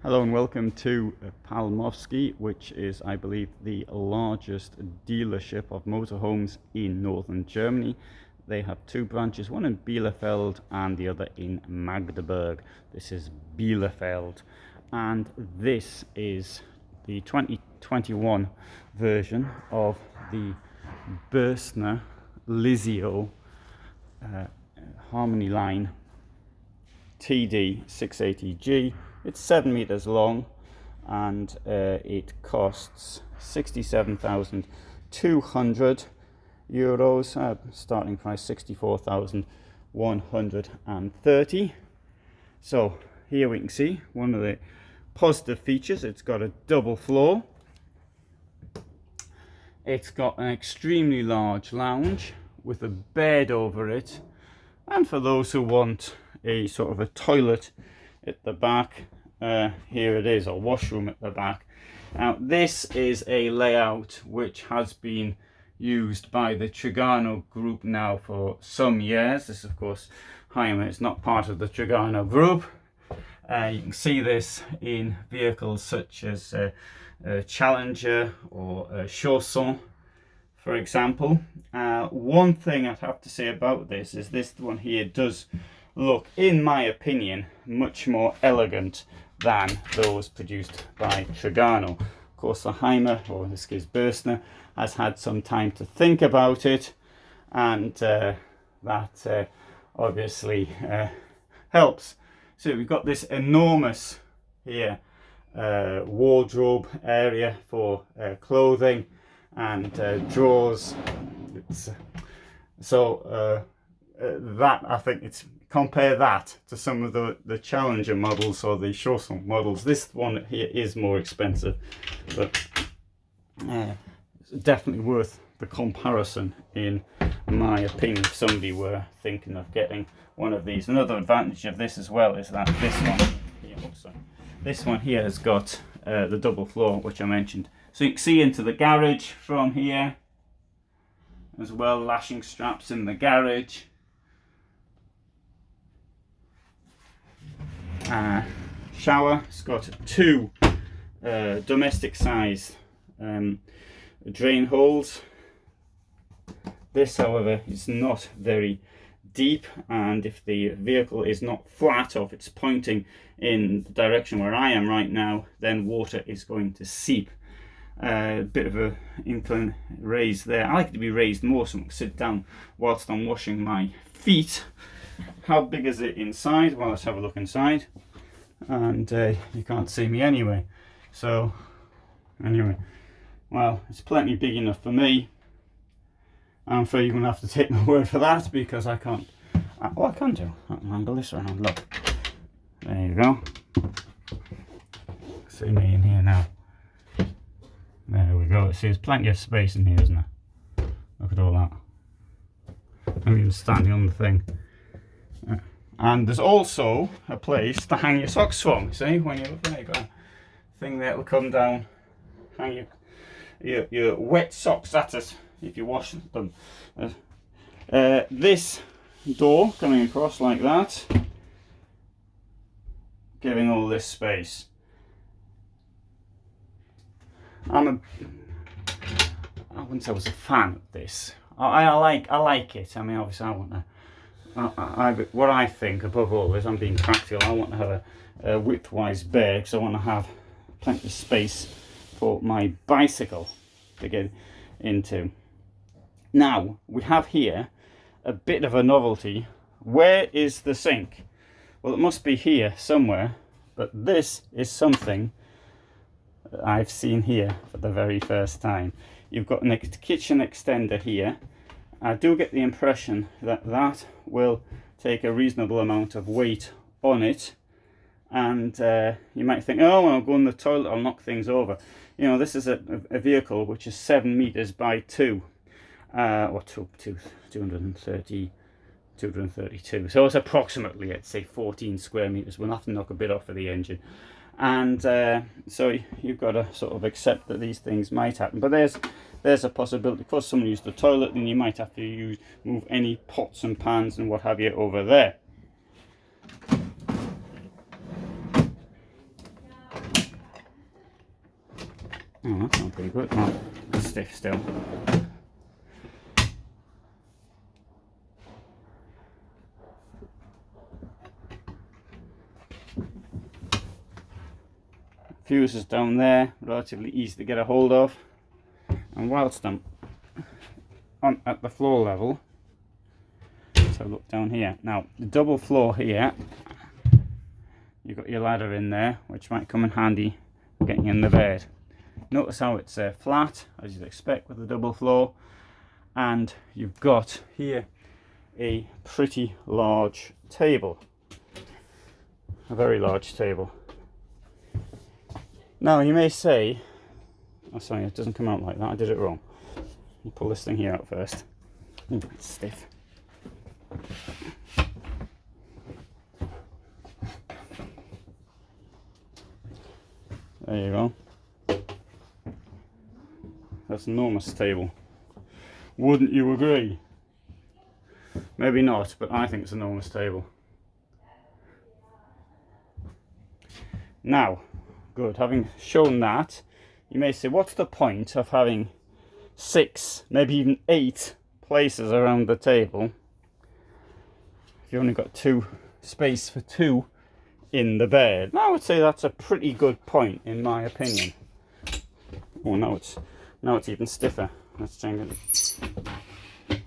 Hello and welcome to Palmowski, which is, I believe, the largest dealership of motorhomes in northern Germany. They have two branches, one in Bielefeld and the other in Magdeburg. This is Bielefeld, and this is the 2021 version of the Bürstner Lizio Harmony Line TD 680G. It's 7 meters long, and it costs 67,200 euros. Starting price 64,130. So here we can see one of the positive features. It's got a double floor. It's got an extremely large lounge with a bed over it, and for those who want a sort of a toilet at the back, here it is, a washroom at the back. Now this is a layout which has been used by the Trigano Group now for some years. This, of course, Hymer is not part of the Trigano Group. You can see this in vehicles such as Challenger or Chausson, for example. One thing I'd have to say about this is this one here does look, in my opinion, much more elegant than those produced by Trigano. Of course, the Hymer, or in this case Bürstner, has had some time to think about it, and that obviously helps. So we've got this enormous here wardrobe area for clothing and drawers. That, I think, it's compare that to some of the Challenger models or the Chausson models. This one here is more expensive, but it's definitely worth the comparison, in my opinion, if somebody were thinking of getting one of these. Another advantage of this as well is that this one here, this one here has got the double floor, which I mentioned. So you can see into the garage from here as well, lashing straps in the garage. Shower. It's got two domestic sized drain holes. This, however, is not very deep, and if the vehicle is not flat, or if it's pointing in the direction where I am right now, then water is going to seep. A bit of a incline raise there. I like it to be raised more so I can sit down whilst I'm washing my feet. How big is it inside? Well, let's have a look inside. And you can't see me anyway. So, anyway, well, it's plenty big enough for me. I'm afraid you're going to have to take my word for that, because I can't. Oh, I can do. I can angle this around. Look. There you go. See me in here now. There we go. See, there's plenty of space in here, isn't there? Look at all that. I'm even standing on the thing. And there's also a place to hang your socks from. See, when you've got a thing there, it'll come down, hang your wet socks at it if you wash them. This door coming across like that, giving all this space. I wouldn't say I was a fan of this. I like it. I mean, obviously I want to. What I think above all is, I'm being practical. I want to have a width-wise bed, because I want to have plenty of space for my bicycle to get into. Now we have here a bit of a novelty. Where is the sink? Well, it must be here somewhere, but this is something that I've seen here for the very first time. You've got a kitchen extender here. I do get the impression that that will take a reasonable amount of weight on it, and you might think, oh, when I go in the toilet I'll knock things over. You know, this is a vehicle which is 7 meters by 2, or 232, so it's approximately, let's say, 14 square meters. We'll have to knock a bit off of the engine, and so you've got to sort of accept that these things might happen. But there's a possibility. Of course, someone used the toilet, then you might have to move any pots and pans and what have you over there. Oh, that's not pretty good. Oh, it's stiff still. Fuses down there, relatively easy to get a hold of. And whilst I'm at the floor level, so look down here. Now, the double floor here, you've got your ladder in there, which might come in handy getting in the bed. Notice how it's flat, as you'd expect with the double floor, and you've got here a pretty large table, a very large table. Now you may say, oh sorry, it doesn't come out like that, I did it wrong. You pull this thing here out first. Ooh, it's stiff. There you go. That's an enormous table. Wouldn't you agree? Maybe not, but I think it's an enormous table. Now, good, having shown that, you may say, what's the point of having 6, maybe even 8 places around the table if you've only got space for 2 in the bed? Now, I would say that's a pretty good point, in my opinion. Oh, now it's even stiffer. Let's change it.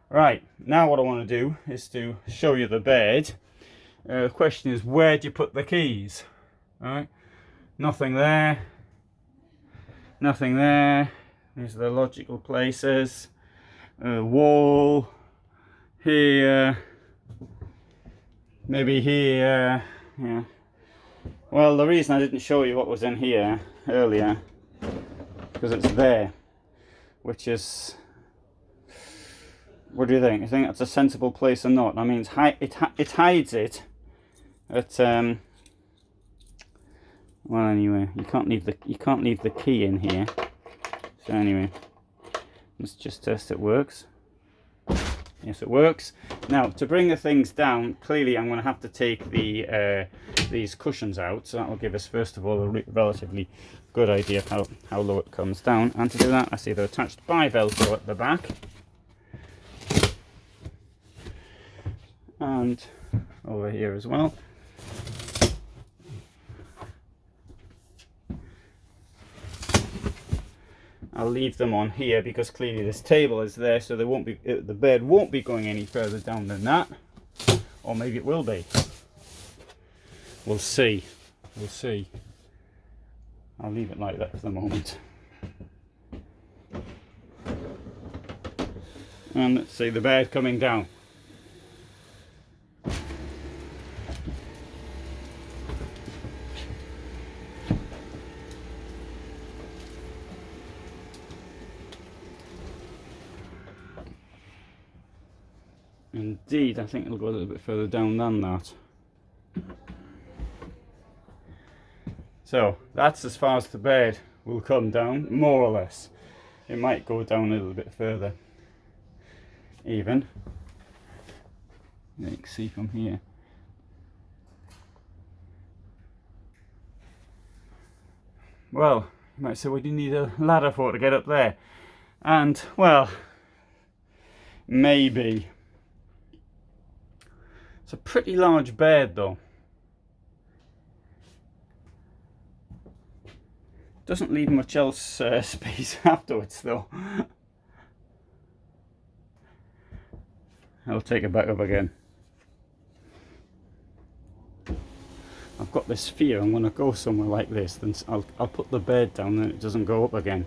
Right, now what I want to do is to show you the bed. The question is, where do you put the keys? All right, nothing there, nothing there. These are the logical places. Wall here, maybe here. Yeah. Well, the reason I didn't show you what was in here earlier, because it's there, which is, what do you think? You think that's a sensible place or not? I mean, it hides it at well, anyway, you can't leave the key in here. So anyway, let's just test it works. Yes, it works. Now, to bring the things down, clearly I'm going to have to take these cushions out. So that will give us, first of all, a relatively good idea of how low it comes down. And to do that, I see they're attached by Velcro at the back. And over here as well. I'll leave them on here because clearly this table is there, so the bed won't be going any further down than that, or maybe it will be. We'll see. We'll see. I'll leave it like that for the moment. And let's see the bed coming down. Indeed, I think it'll go a little bit further down than that. So that's as far as the bed will come down, more or less. It might go down a little bit further, even. You can see from here. Well, you might say, well, you need a ladder for it to get up there. And, well, maybe. It's a pretty large bed though. Doesn't leave much else space afterwards though. I'll take it back up again. I've got this fear I'm going to go somewhere like this, then I'll put the bed down and it doesn't go up again.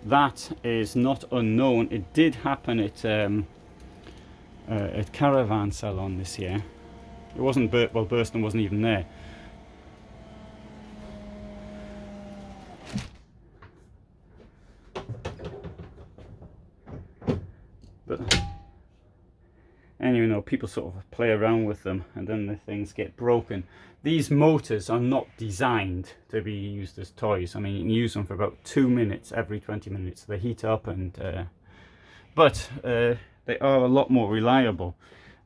That is not unknown. It did happen at Caravan Salon this year. It wasn't, well, Bürstner wasn't even there. But anyway, no, people sort of play around with them and then the things get broken. These motors are not designed to be used as toys. I mean, you can use them for about 2 minutes every 20 minutes. They heat up and but they are a lot more reliable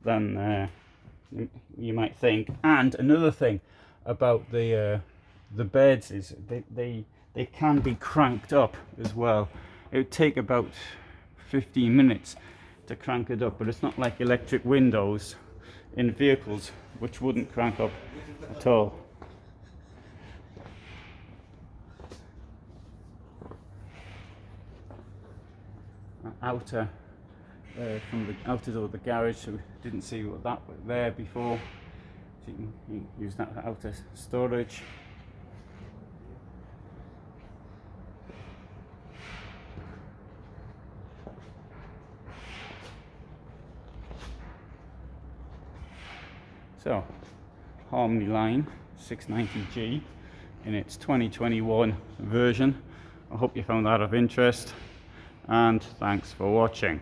than you might think. And another thing about the beds is they they can be cranked up as well. It would take about 15 minutes to crank it up, but it's not like electric windows in vehicles which wouldn't crank up at all. Outer from the outer door of the garage, so we didn't see what that was there before, so you can use that for outer storage. So, Harmony line 690G in its 2021 version. I hope you found that of interest, and thanks for watching.